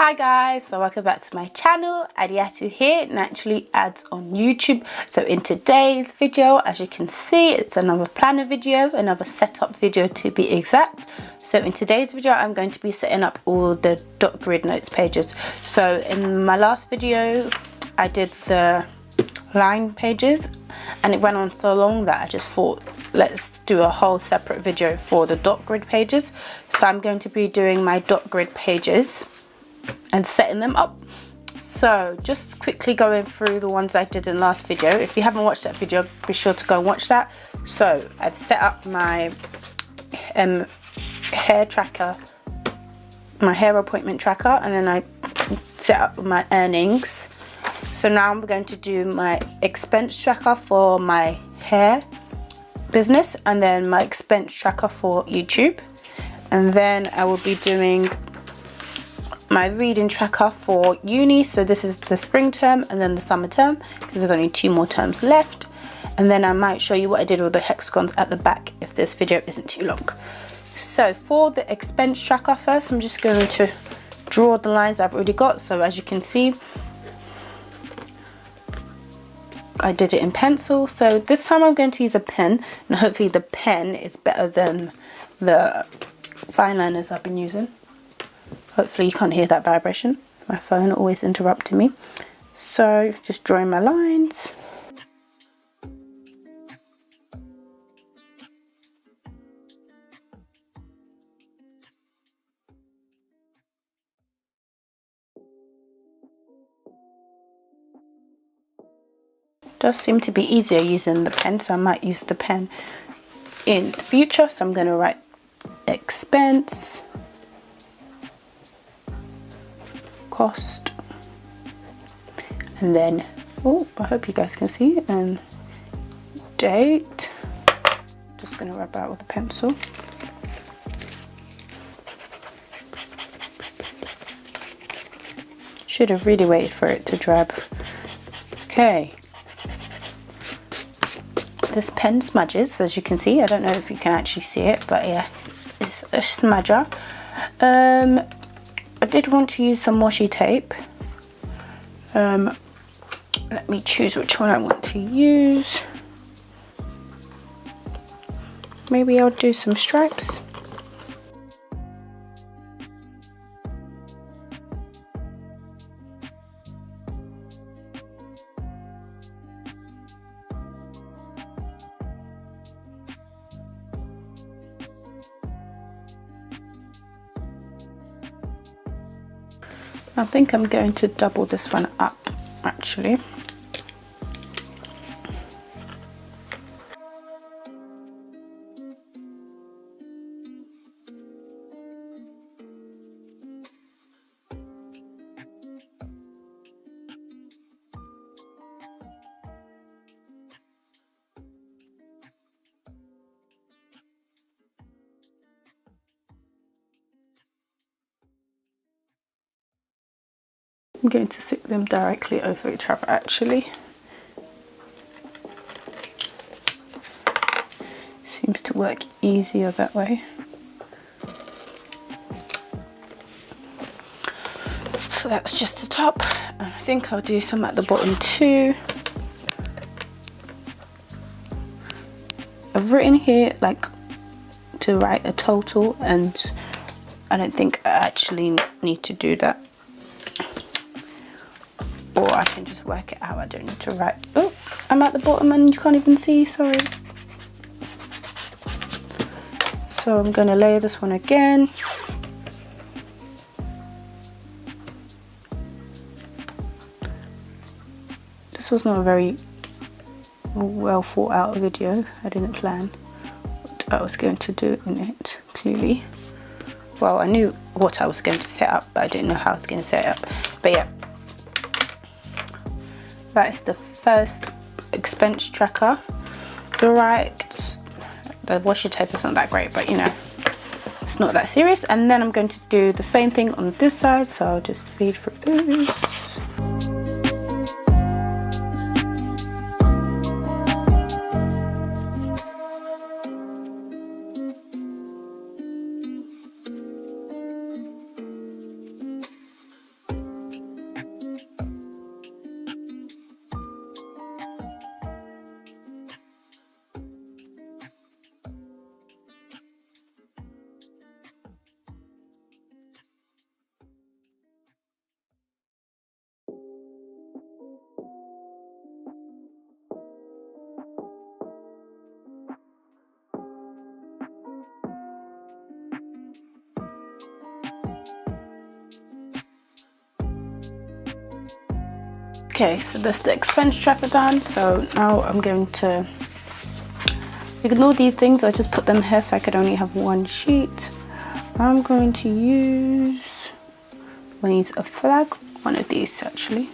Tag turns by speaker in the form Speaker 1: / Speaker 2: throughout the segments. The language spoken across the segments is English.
Speaker 1: Hi guys, so welcome back to my channel. Adiatu here, Naturallyads on YouTube. So in today's video, as you can see, it's another planner video, another setup video to be exact. So in today's video, I'm going to be setting up all the dot grid notes pages. So in my last video, I did the line pages and it went on so long that I just thought, let's do a whole separate video for the dot grid pages. So I'm going to be doing my dot grid pages and setting them up. So just quickly going through the ones I did in the last video. If you haven't watched that video, be sure to go and watch that. So I've set up my hair tracker, my hair appointment tracker, and then I set up my earnings. So now I'm going to do my expense tracker for my hair business and then my expense tracker for YouTube. And then I will be doing my reading tracker for uni. So this is the spring term and then the summer term, because there's only 2 more terms left. And then I might show you what I did with the hexagons at the back if this video isn't too long. So for the expense tracker first, I'm just going to draw the lines I've already got. So as you can see, I did it in pencil. So this time I'm going to use a pen, and hopefully the pen is better than the fine liners I've been using. Hopefully you can't hear that vibration. My phone always interrupting me. So just drawing my lines. Does seem to be easier using the pen, so I might use the pen in the future. So I'm going to write expense, cost, and then, oh, I hope you guys can see, and date. Just going to rub out with a pencil. Should have really waited for it to dry. Okay. This pen smudges, as you can see. I don't know if you can actually see it, but yeah, it's a smudger. I did want to use some washi tape. Let me choose which one I want to use. Maybe I'll do some stripes. I think I'm going to double this one up, actually. I'm going to stick them directly over each other, actually. Seems to work easier that way. So that's just the top, and I think I'll do some at the bottom too. I've written here like to write a total, and I don't think I actually need to do that. Or I can just work it out. I don't need to write. Oh, I'm at the bottom and you can't even see, sorry. So I'm going to layer this one again. This was not a very well thought out video. I didn't plan what I was going to do in it, clearly. Well, I knew what I was going to set up, but I didn't know how I was going to set it up. But yeah. That is the first expense tracker. It's alright. The washi tape is not that great, but you know, it's not that serious. And then I'm going to do the same thing on this side, so I'll just speed through this. Okay, so that's the expense tracker done. So now I'm going to ignore these things. I just put them here so I could only have one sheet. I'm going to use, I need a flag, one of these actually.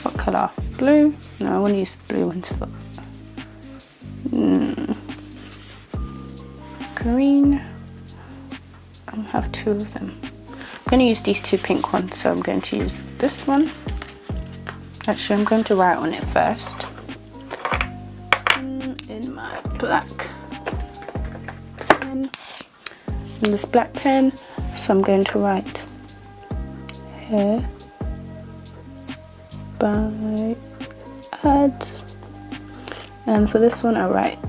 Speaker 1: What colour? Blue? No, I want to use the blue ones for green. I have two of them. I'm going to use these two pink ones, so I'm going to use this one. Actually, I'm going to write on it first. In my black pen. In this black pen, so I'm going to write hair by ads. And for this one, I write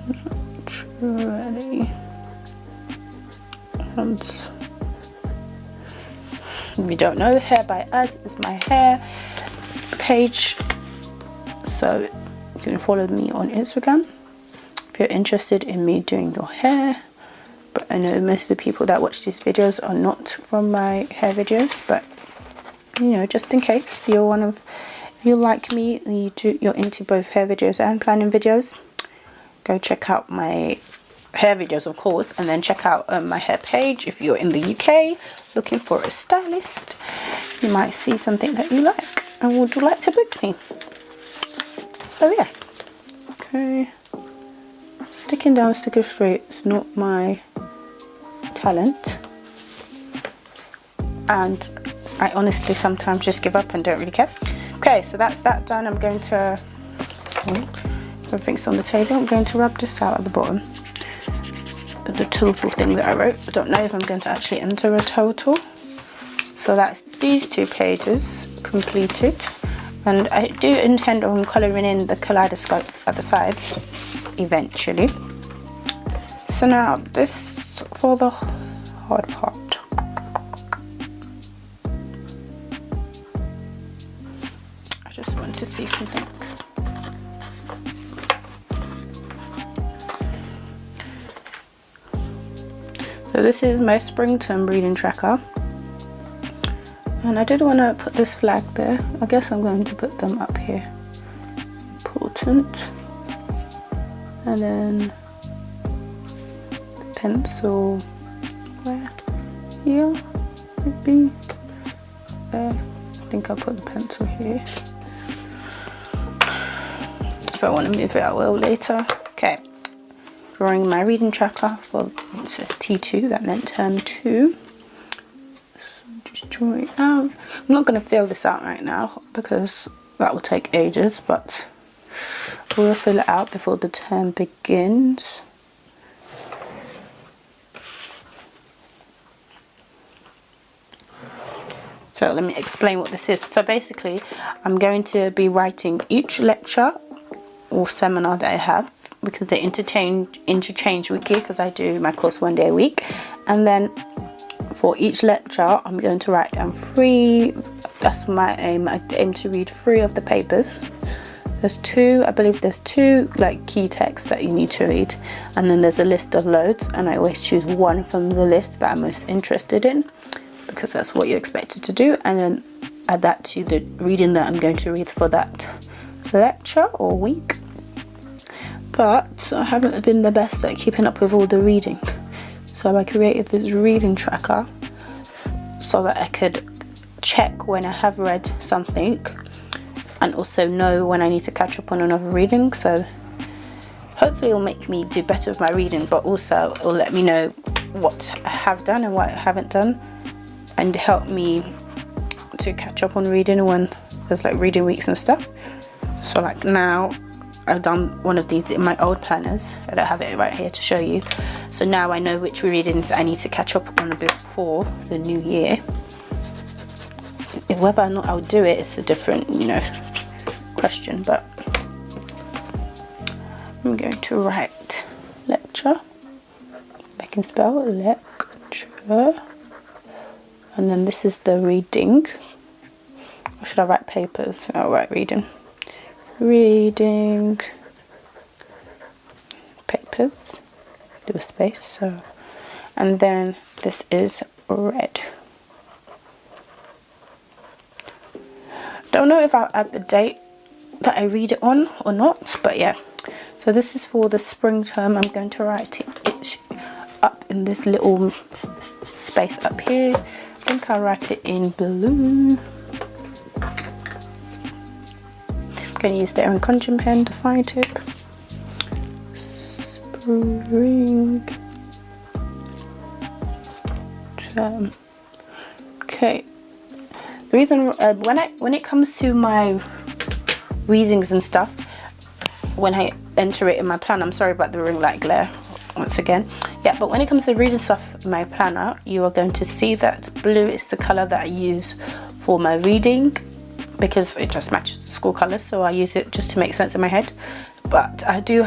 Speaker 1: Naturallyads. If you don't know, hair by ads is my hair page, so you can follow me on Instagram if you're interested in me doing your hair. But I know most of the people that watch these videos are not from my hair videos, but you know, just in case you're one of, you like me and you're into both hair videos and planning videos, go check out my hair videos, of course, and then check out my hair page. If you're in the UK looking for a stylist, you might see something that you like and would you like to book me. So yeah, okay, sticking down, sticking straight is not my talent, and I honestly sometimes just give up and don't really care. Okay, so that's that done. I'm going to, everything's on the table, I'm going to rub this out at the bottom, the total thing that I wrote. I don't know if I'm going to actually enter a total. So that's these two pages completed, and I do intend on colouring in the kaleidoscope at the sides eventually. So now this for the hard part. I just want to see something. So this is my spring term reading tracker, and I did want to put this flag there. I guess I'm going to put them up here. Important. And then pencil where? Here? Maybe there. I think I'll put the pencil here. If I want to move it, I will later. Okay. Drawing my reading tracker for, it says T2, that meant term 2. So just draw it out. I'm not going to fill this out right now because that will take ages, but we'll fill it out before the term begins. So let me explain what this is. So basically, I'm going to be writing each lecture or seminar that I have, because they interchange weekly, because I do my course 1 day a week. And then for each lecture, I'm going to write down 3, that's my aim. I aim to read 3 of the papers. There's 2, I believe there's 2 like key texts that you need to read, and then there's a list of loads, and I always choose one from the list that I'm most interested in, because that's what you're expected to do, and then add that to the reading that I'm going to read for that lecture or week. But I haven't been the best at keeping up with all the reading, so I created this reading tracker so that I could check when I have read something and also know when I need to catch up on another reading. So hopefully it'll make me do better with my reading, but also it'll let me know what I have done and what I haven't done, and help me to catch up on reading when there's like reading weeks and stuff. So like now I've done one of these in my old planners. I don't have it right here to show you. So now I know which readings I need to catch up on before the new year. Whether or not I'll do it is a different, you know, question, but I'm going to write lecture. I can spell lecture. And then this is the reading. Or should I write papers? I'll write reading. Reading papers. Do a space. So, and then this is red. Don't know if I'll add the date that I read it on or not, but yeah. So this is for the spring term. I'm going to write it up in this little space up here. I think I'll write it in blue. I'm going to use the Erin Condren pen, the fine tip. Spring term. Okay. The reason when it comes to my readings and stuff, when I enter it in my planner, I'm sorry about the ring light glare once again. Yeah, but when it comes to reading stuff in my planner, you are going to see that blue is the color that I use for my reading, because it just matches the school colors, so I use it just to make sense in my head. But I do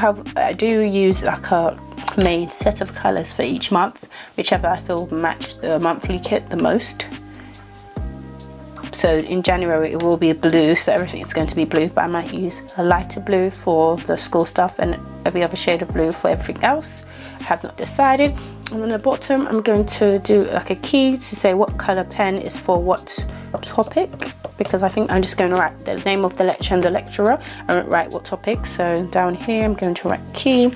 Speaker 1: use like a main set of colors for each month, whichever I feel match the monthly kit the most. So in January it will be blue, so everything's going to be blue, but I might use a lighter blue for the school stuff and every other shade of blue for everything else. I have not decided. And then at the bottom I'm going to do like a key to say what colour pen is for what topic, because I think I'm just going to write the name of the lecture and the lecturer. I won't write what topic. So down here I'm going to write key.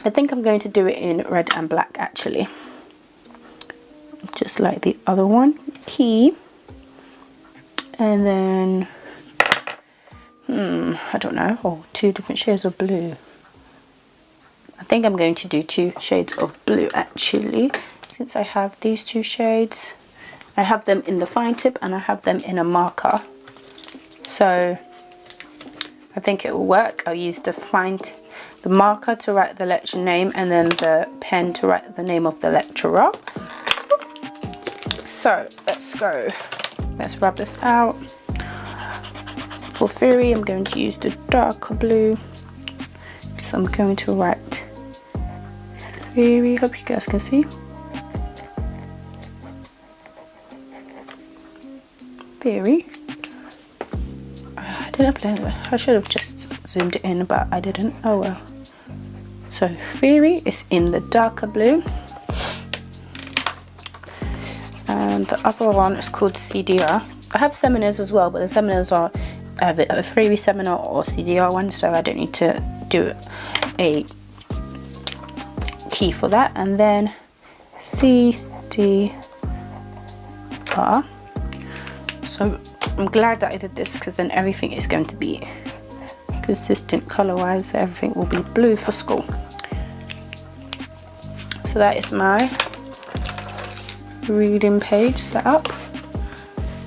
Speaker 1: I think I'm going to do it in red and black actually, just like the other one, key. And then, I don't know, oh, 2 different shades of blue. I think I'm going to do 2 shades of blue actually, since I have these 2 shades. I have them in the fine tip and I have them in a marker. So I think it will work. I'll use the marker to write the lecture name and then the pen to write the name of the lecturer. So let's go. Let's rub this out. For theory, I'm going to use the darker blue. So I'm going to write theory. Hope you guys can see. Theory. I didn't play it. I should have just zoomed it in, but I didn't. Oh well. So theory is in the darker blue. And the other one is called CDR. I have seminars as well, but the seminars are a theory seminar or CDR one, so I don't need to do a key for that. And then CDR. So I'm glad that I did this, because then everything is going to be consistent color wise, so everything will be blue for school. So that is my reading page set up.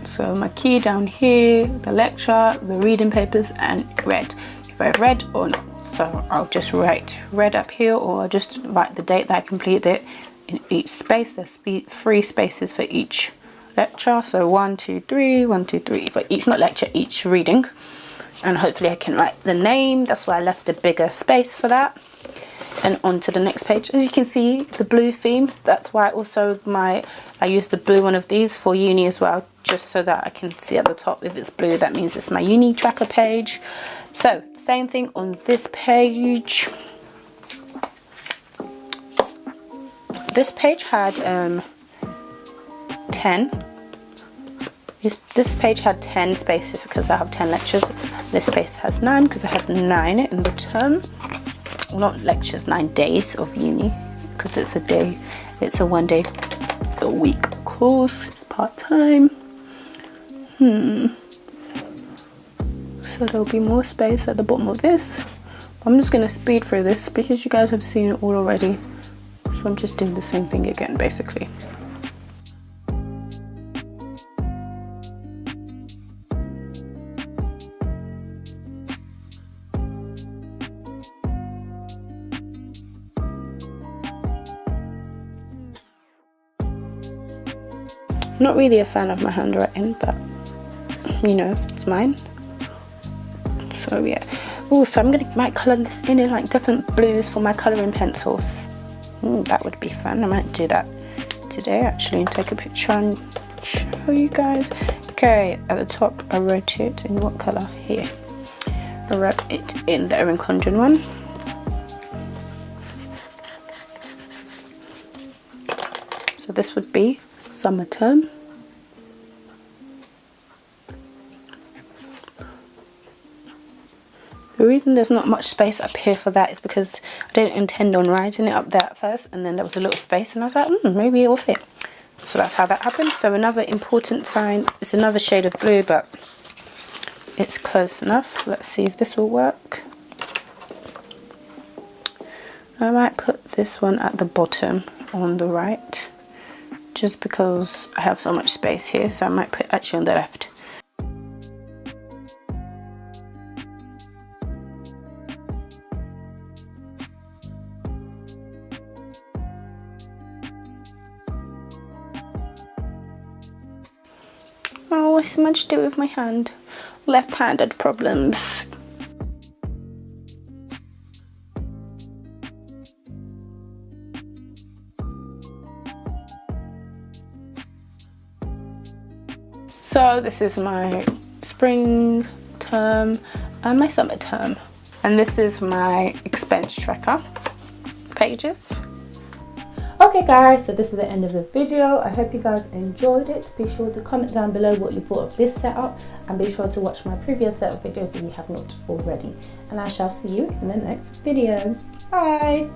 Speaker 1: So my key down here, the lecture, the reading papers, and red if I read or not. So I'll just write red up here, or I'll just write the date that I completed it in each space. There's 3 spaces for each lecture, so 1 2 3 1 2 3 for each, not lecture, each reading. And hopefully I can write the name. That's why I left a bigger space for that. And on to the next page. As you can see, the blue theme, that's why also I used the blue one of these for uni as well, just so that I can see at the top if it's blue, that means it's my uni tracker page. So same thing on this page. This page had 10. This page had 10 spaces because I have 10 lectures. This space has 9 because I had 9 in the term. Well, not lectures, 9 days of uni, because it's a 1 day a week course, it's part-time. So there'll be more space at the bottom of this. I'm just going to speed through this because you guys have seen it all already, so I'm just doing the same thing again basically. I'm not really a fan of my handwriting, but you know, it's mine. So yeah. Also, might colour this in like different blues for my colouring pencils. That would be fun. I might do that today actually and take a picture and show you guys. Okay, at the top I wrote it in what colour? Here. I wrote it in the Erin Condren one. So this would be summer term. The reason there's not much space up here for that is because I didn't intend on writing it up there at first, and then there was a little space and I was like, maybe it will fit. So that's how that happened. So another important sign, it's another shade of blue, but it's close enough. Let's see if this will work. I might put this one at the bottom on the right, just because I have so much space here, so I might put it actually on the left. Oh, I smudged it with my hand. Left-handed problems. So this is my spring term and my summer term. And this is my expense tracker pages. Okay guys, so this is the end of the video. I hope you guys enjoyed it. Be sure to comment down below what you thought of this setup, and be sure to watch my previous setup videos if you have not already. And I shall see you in the next video. Bye!